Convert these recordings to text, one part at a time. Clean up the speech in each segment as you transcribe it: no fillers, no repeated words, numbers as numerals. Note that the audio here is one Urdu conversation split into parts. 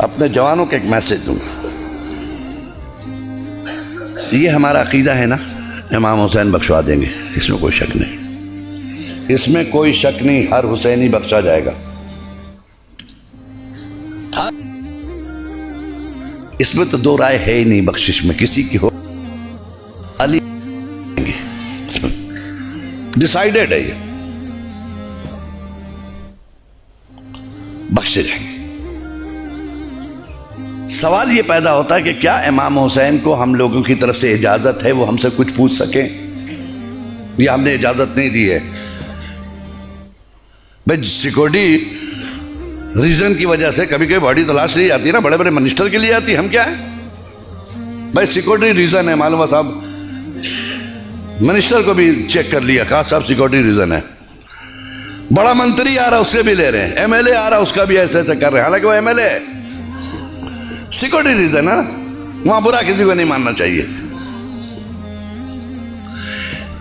اپنے جوانوں کو ایک میسج دوں گا. یہ ہمارا عقیدہ ہے نا, امام حسین بخشوا دیں گے, اس میں کوئی شک نہیں, اس میں کوئی شک نہیں, ہر حسینی بخشا جائے گا. اس میں تو دو رائے ہے ہی نہیں, بخشش میں کسی کی ہو علی ڈیسائیڈڈ ہے, یہ بخشے جائیں گے. سوال یہ پیدا ہوتا ہے کہ کیا امام حسین کو ہم لوگوں کی طرف سے اجازت ہے وہ ہم سے کچھ پوچھ سکیں, یا ہم نے اجازت نہیں دی ہے؟ بھائی سیکورٹی ریزن کی وجہ سے کبھی کبھی باڈی تلاش لی جاتی ہے نا, بڑے بڑے منسٹر کے لیے آتی ہے, ہم کیا ہیں بھائی سیکورٹی ریزن ہے, معلوم ہے صاحب منسٹر کو بھی چیک کر لیا, کہا صاحب سیکورٹی ریزن ہے. بڑا منتری آ رہا اس سے بھی لے رہے ہیں, ایم ایل اے آ رہا اس کا بھی ایسے ایسے کر رہے ہیں, حالانکہ وہ ایم ایل اے ہے. سیکورٹی ریزن ہے نا, وہاں برا کسی کو نہیں ماننا چاہیے.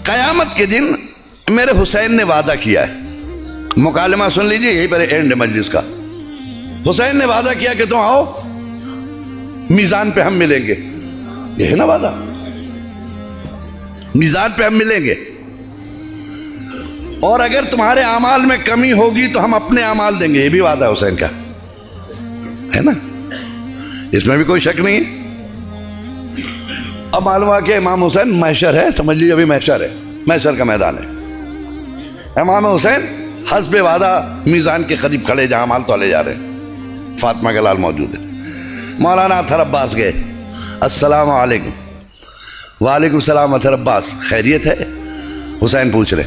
قیامت کے دن میرے حسین نے وعدہ کیا ہے, مکالمہ سن لیجئے, یہی پر اینڈ ہے مجلس کا. حسین نے وعدہ کیا کہ تم آؤ میزان پہ ہم ملیں گے, یہ ہے نا وعدہ, میزان پہ ہم ملیں گے, اور اگر تمہارے اعمال میں کمی ہوگی تو ہم اپنے اعمال دیں گے, یہ بھی وعدہ ہے حسین کا, ہے نا, اس میں بھی کوئی شک نہیں ہے. اب معلوم ہوا کہ امام حسین محشر ہے, سمجھ لیجیے ابھی محشر ہے, محشر کا میدان ہے. امام حسین حسب وعدہ میزان کے قریب کھڑے جہاں مال تولے جا رہے ہیں, فاطمہ کا لال موجود ہے. مولانا اطہر عباس گئے, السلام علیکم. وعلیکم السلام اطہر عباس, خیریت ہے؟ حسین پوچھ رہے.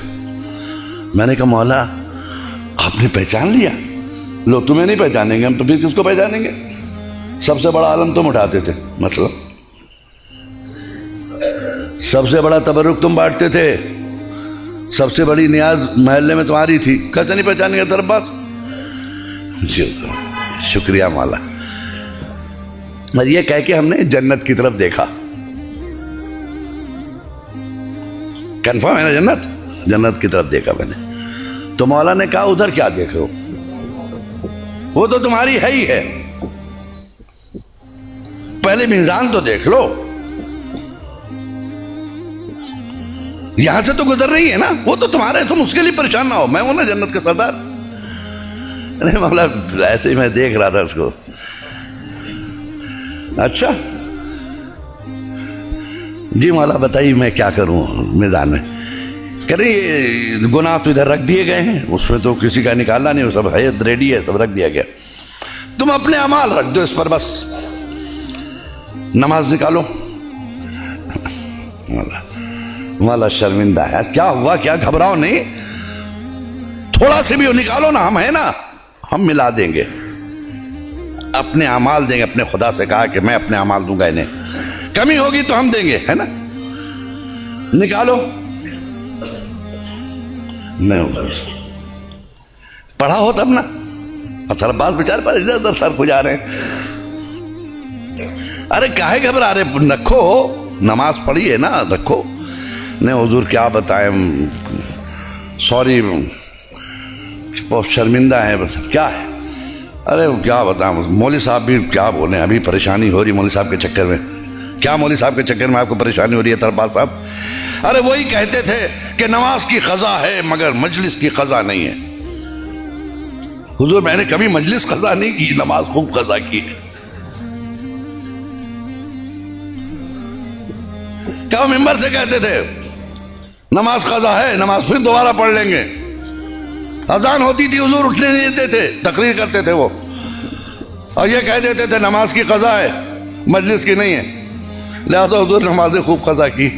میں نے کہا مولا آپ نے پہچان لیا؟ لو تمہیں نہیں پہچانیں گے ہم تو پھر کس کو پہچانیں گے, سب سے بڑا عالم تم اٹھاتے تھے, مسئلہ سب سے بڑا تبرک تم بانٹتے تھے, سب سے بڑی نیاز محلے میں تمہاری تھی, کیسے نہیں پہچانیں گے اطہر عباس؟ جی شکریہ مولا. اور یہ کہہ کے ہم نے جنت کی طرف دیکھا, کنفرم ہے نا جنت, جنت کی طرف دیکھا میں نے. تو مولا نے کہا ادھر کیا دیکھ رہے ہو, وہ تو تمہاری ہے ہی ہے, پہلے میزان تو دیکھ لو, یہاں سے تو گزر رہی ہے نا, وہ تو تمہارے, تم اس کے لیے پریشان نہ ہو, میں ہوں نا جنت کا سردار. نہیں مولا ایسے ہی میں دیکھ رہا تھا اس کو. اچھا جی مولا بتائیے میں کیا کروں میزان میں؟ کہہ رہے یہ گناہ تو ادھر رکھ دیے گئے ہیں, اس میں تو کسی کا نکالنا نہیں, وہ سب ہے ریڈی ہے, سب رکھ دیا گیا, تم اپنے اعمال رکھ دو اس پر بس. نماز نکالو. مولا شرمندہ ہے, کیا ہوا, کیا گھبراؤ نہیں, تھوڑا سے بھی نکالو نا, ہم ہیں نا, ہم ملا دیں گے, اپنے اعمال دیں گے. اپنے خدا سے کہا کہ میں اپنے اعمال دوں گا انہیں, کمی ہوگی تو ہم دیں گے, ہے نا, نکالو. نہیں ہوگا, پڑھا ہو تب نا. اطہر عباس بیچارے پر ادھر ادھر سر کھجا رہے ہیں. ارے کاہے گھبرا رہے, رکھو, نماز پڑھی ہے نا, رکھو. نہیں حضور کیا بتائیں, سوری بہت شرمندہ ہے, بس کیا ہے, ارے کیا بتائیں, مولوی صاحب بھی کیا بولیں, ابھی پریشانی ہو رہی مولوی صاحب کے چکر میں. کیا مولوی صاحب کے چکر میں آپ کو پریشانی ہو رہی ہے اطہر عباس صاحب؟ ارے وہی کہتے تھے کہ نماز کی قضا ہے مگر مجلس کی قضا نہیں ہے. حضور میں نے کبھی مجلس قضا نہیں کی, نماز خوب قضا کی ہے. کیا ممبر سے کہتے تھے نماز قضا ہے, نماز پھر دوبارہ پڑھ لیں گے. اذان ہوتی تھی حضور اٹھنے نہیں دیتے تھے, تقریر کرتے تھے وہ, اور یہ کہہ دیتے تھے نماز کی قضا ہے مجلس کی نہیں ہے, لہذا حضور نماز خوب قضا کی.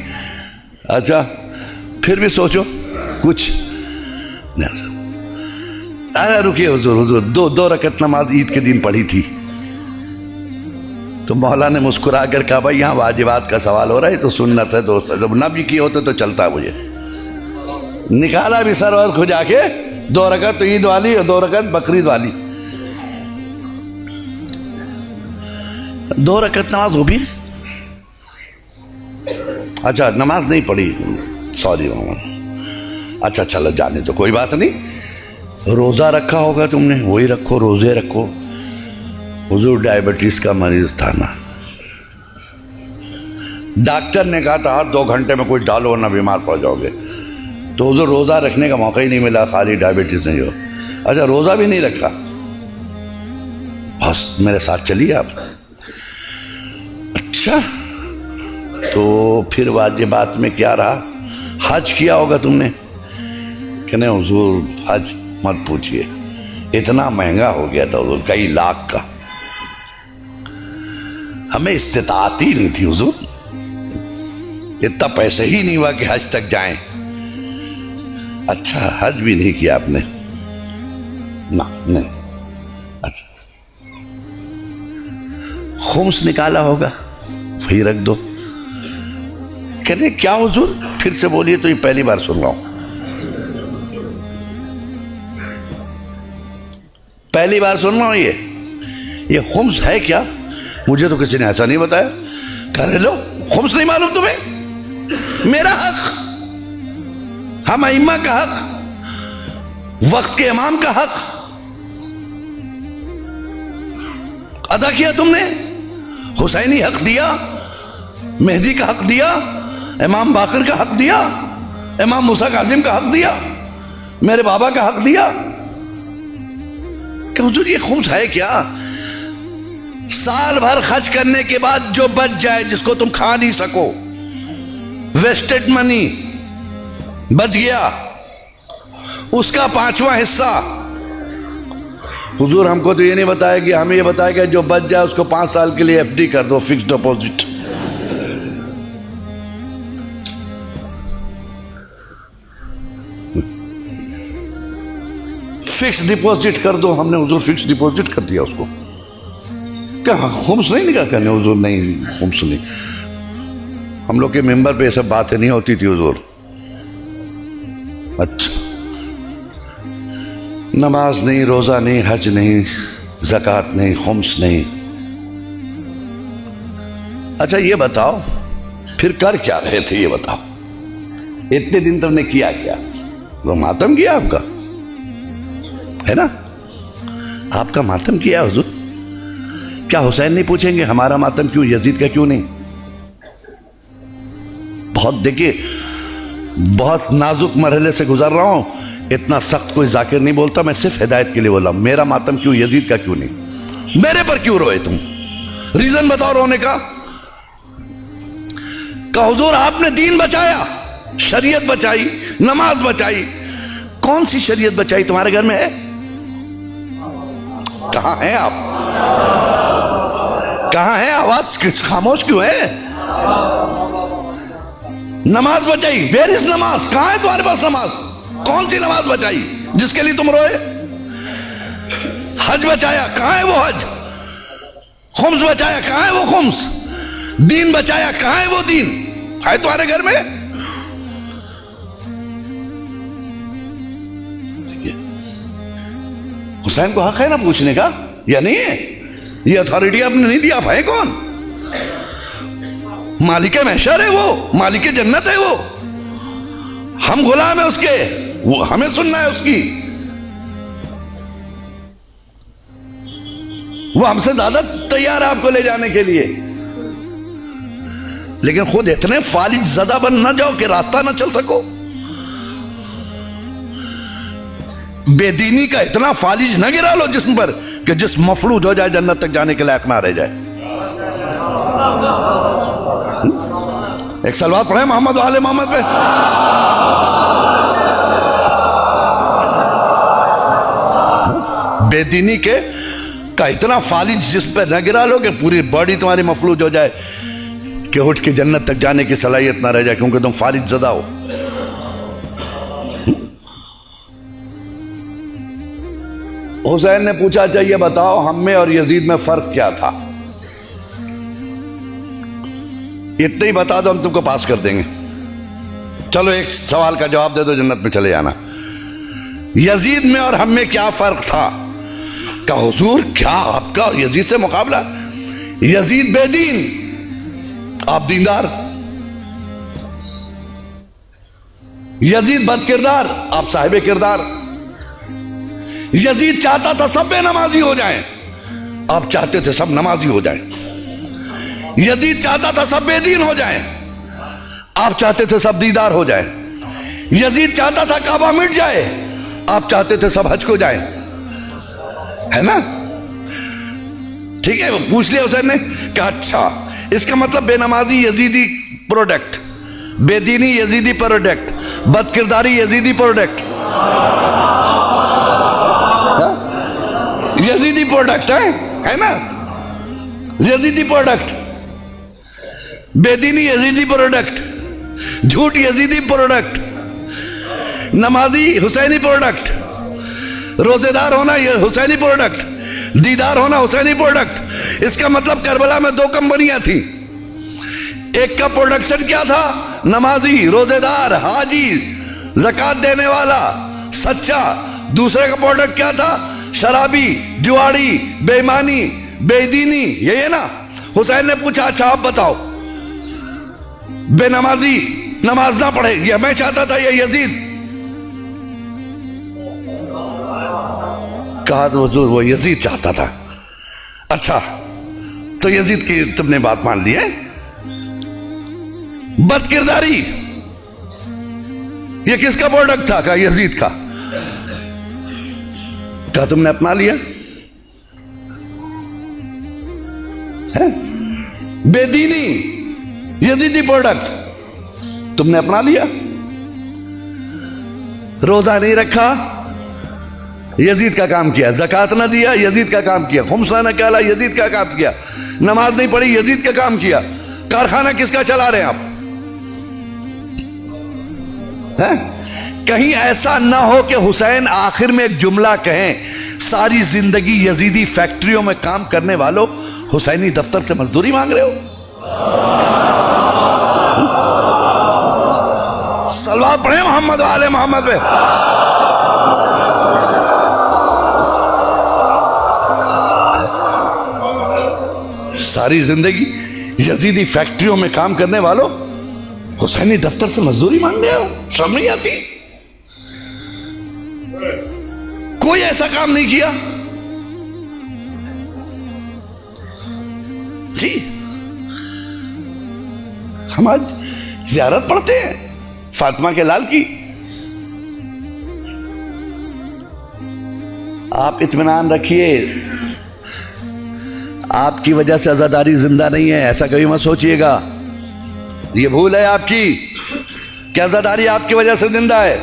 اچھا پھر بھی سوچو کچھ. ارے رکیے حضور, حضور دو رکعت نماز عید کے دن پڑھی تھی. تو مولا نے مسکرا کر کہا بھائی یہاں واجبات کا سوال ہو رہا ہے, تو سنت ہے, دوست جب نہ بھی کیے ہوتے تو چلتا مجھے. نکالا بھی سرور کھجا کے, 2 رکعت تو عید والی اور 2 رکعت بقرعید والی. 2 رکعت نماز ہو بھی, اچھا نماز نہیں پڑھی, سوری ماما, اچھا چلو جانے تو کوئی بات نہیں. روزہ رکھا ہوگا تم نے, وہی رکھو, روزے رکھو. حضور ڈائبٹیز کا مریض تھا نا، ڈاکٹر نے کہا تھا ہر 2 گھنٹے میں کچھ ڈالو ورنہ بیمار پڑ جاؤ گے، تو حضور روزہ رکھنے کا موقع ہی نہیں ملا، خالی ڈائبٹیز نہیں ہو۔ اچھا روزہ بھی نہیں رکھا، بس میرے ساتھ چلیے آپ۔ اچھا تو پھر واجبات میں کیا رہا؟ حج کیا ہوگا تم نے کہ نہیں؟ حضور حج مت پوچھئے، اتنا مہنگا ہو گیا تھا حضور، کئی لاکھ کا، ہمیں استطاعت ہی نہیں تھی حضور، اتنا پیسے ہی نہیں ہوا کہ حج تک جائیں۔ اچھا حج بھی نہیں کیا آپ نے؟ نہیں۔ اچھا خمس نکالا ہوگا، وہی رکھ دو۔ کہنے کیا حضور؟ پھر سے بولیے، تو یہ پہلی بار سن رہا ہوں، پہلی بار سن رہا ہوں۔ یہ خمس ہے کیا؟ مجھے تو کسی نے ایسا نہیں بتایا۔ کہہ لو خمس نہیں معلوم تمہیں؟ میرا حق، ہم ائمہ کا حق، وقت کے امام کا حق ادا کیا تم نے، حسینی حق دیا، مہدی کا حق دیا، امام باقر کا حق دیا، امام موسیٰ کاظم کا حق دیا، میرے بابا کا حق دیا۔ کہ حضور یہ خمس ہے کیا؟ سال بھر خرچ کرنے کے بعد جو بچ جائے، جس کو تم کھا نہیں سکو، ویسٹڈ منی بچ گیا، اس کا 5واں حصہ۔ حضور ہم کو تو یہ نہیں بتایا کہ ہمیں یہ بتایا کہ جو بچ جائے اس کو 5 سال کے لیے FD کر دو، فکس ڈپوزٹ۔ فکس ڈپوزٹ کر دو، ہم نے حضور فکس ڈپوزٹ کر دیا اس کو۔ کیا خمس نہیں نکاح کرنے؟ حضور نہیں، خمس نہیں، ہم لوگ کے ممبر پہ یہ سب باتیں نہیں ہوتی تھی حضور۔ اچھا نماز نہیں، روزہ نہیں، حج نہیں، زکوٰۃ نہیں، خمس نہیں۔ اچھا یہ بتاؤ پھر کر کیا رہے تھے؟ یہ بتاؤ اتنے دن تم نے کیا کیا؟ وہ ماتم کیا آپ کا ہے نا، آپ کا ماتم کیا حضور۔ کیا حسین نہیں پوچھیں گے ہمارا ماتم کیوں، یزید کا کیوں نہیں؟ بہت دیکھیے، بہت نازک مرحلے سے گزر رہا ہوں، اتنا سخت کوئی ذاکر نہیں بولتا، میں صرف ہدایت کے لیے بولا۔ میرا ماتم کیوں، یزید کا کیوں نہیں؟ میرے پر کیوں روئے تم؟ ریزن بتاؤ رونے کا۔ کہ حضور آپ نے دین بچایا، شریعت بچائی، نماز بچائی۔ کون سی شریعت بچائی تمہارے گھر میں ہے؟ کہاں ہیں آپ؟ کہاں ہیں؟ آواز خاموش کیوں ہے؟ نماز بچائی، ویئر از نماز؟ کہاں ہے تمہارے پاس نماز؟ کون سی نماز بچائی جس کے لیے تم روئے؟ حج بچایا، کہاں ہے وہ حج؟ خمس بچایا، کہاں ہے وہ خمس؟ دین بچایا، کہاں ہے وہ دین؟ ہے تمہارے گھر میں؟ حسین کو حق ہے نا پوچھنے کا، یا نہیں ہے؟ یہ اتھارٹی آپ نے نہیں دی، آپ ہیں کون؟ مالک محشر ہے وہ، مالک جنت ہے وہ، ہم غلام ہیں اس کے، وہ ہمیں سننا ہے اس کی۔ وہ ہم سے زیادہ تیار ہے آپ کو لے جانے کے لیے، لیکن خود اتنے فالج زدہ بن نہ جاؤ کہ راستہ نہ چل سکو۔ بے دینی کا اتنا فالج نہ گرا لو جسم پر کہ جسم مفلوج ہو جائے، جنت تک جانے کے لائق نہ رہ جائے۔ ایک سلوات پڑھیں محمد و آل محمد پہ۔ بے دینی کے کا اتنا فالج جسم پہ نہ گرا لو کہ پوری باڈی تمہاری مفلوج ہو جائے کہ اٹھ کے جنت تک جانے کی صلاحیت نہ رہ جائے، کیونکہ تم فالج زدہ ہو۔ حسین نے پوچھا چاہیے بتاؤ ہم میں اور یزید میں فرق کیا تھا؟ اتنے ہی بتا دو ہم تم کو پاس کر دیں گے۔ چلو ایک سوال کا جواب دے دو، جنت میں چلے جانا۔ یزید میں اور ہم میں کیا فرق تھا؟ کہ حضور کیا آپ کا اور یزید سے مقابلہ؟ یزید بے دین، آپ دیندار۔ یزید بد کردار، آپ صاحب کردار۔ یزید چاہتا تھا سب بے نمازی ہو جائیں، آپ چاہتے تھے سب نمازی ہو جائیں. یزید چاہتا تھا سب بے دین ہو جائیں. آپ چاہتے تھے سب دیدار ہو جائیں. یزید چاہتا تھا کعبہ مٹ جائے. آپ چاہتے تھے سب حج کو جائیں. ہے نا؟ ٹھیک ہے. پوچھ لیا حسین نے کہا اچھا اس کا مطلب بے نمازی یزیدی پروڈکٹ, بے دینی یزیدی پروڈکٹ, بد کرداری یزیدی پروڈکٹ, یزیدی پروڈکٹ ہے نا؟ یزیدی پروڈکٹ, بے دینی یزیدی پروڈکٹ, جھوٹ یزیدی پروڈکٹ, نمازی حسینی پروڈکٹ, روزے دار ہونا حسینی پروڈکٹ, دیدار ہونا حسینی پروڈکٹ. اس کا مطلب کربلا میں 2 کمپنیاں تھیں. ایک کا پروڈکشن کیا تھا؟ نمازی, روزے دار, حاجی, زکات دینے والا, سچا. دوسرے کا پروڈکٹ کیا تھا؟ شرابی, جواڑی, بے ایمانی, بے دینی. یہی ہے نا؟ حسین نے پوچھا اچھا آپ بتاؤ, بے نمازی نماز نہ پڑھے یہ میں چاہتا تھا یا یزید؟ کہا تو حضور وہ یزید چاہتا تھا. اچھا تو یزید کی تم نے بات مان لی ہے. بد کرداری یہ کس کا پروڈکٹ تھا؟ کہا یزید کا. کہا تم نے اپنا لیا. بے دینی یزیدی پروڈکٹ تم نے اپنا لیا. روزہ نہیں رکھا, یزید کا کام کیا. زکات نہ دیا, یزید کا کام کیا. خمس نہ نکالا, یزید کا کام کیا. نماز نہیں پڑھی, یزید کا کام کیا. کارخانہ کس کا چلا رہے ہیں آپ؟ کہیں ایسا نہ ہو کہ حسین آخر میں ایک جملہ کہیں, ساری زندگی یزیدی فیکٹریوں میں کام کرنے والوں حسینی دفتر سے مزدوری مانگ رہے ہو. صلوات پڑھیں محمد و آل محمد پہ. ساری زندگی یزیدی فیکٹریوں میں کام کرنے والوں حسینی دفتر سے مزدوری مانگ رہے ہو. شرم نہیں آتی؟ کوئی ایسا کام نہیں کیا جی. ہم آج زیارت پڑھتے ہیں فاطمہ کے لال کی. آپ اطمینان رکھیے, آپ کی وجہ سے عزاداری زندہ نہیں ہے, ایسا کبھی مت سوچئے گا. یہ بھول ہے آپ کی کہ عزاداری آپ کی وجہ سے زندہ ہے,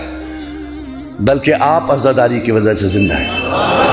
بلکہ آپ عزاداری کی وجہ سے زندہ ہے.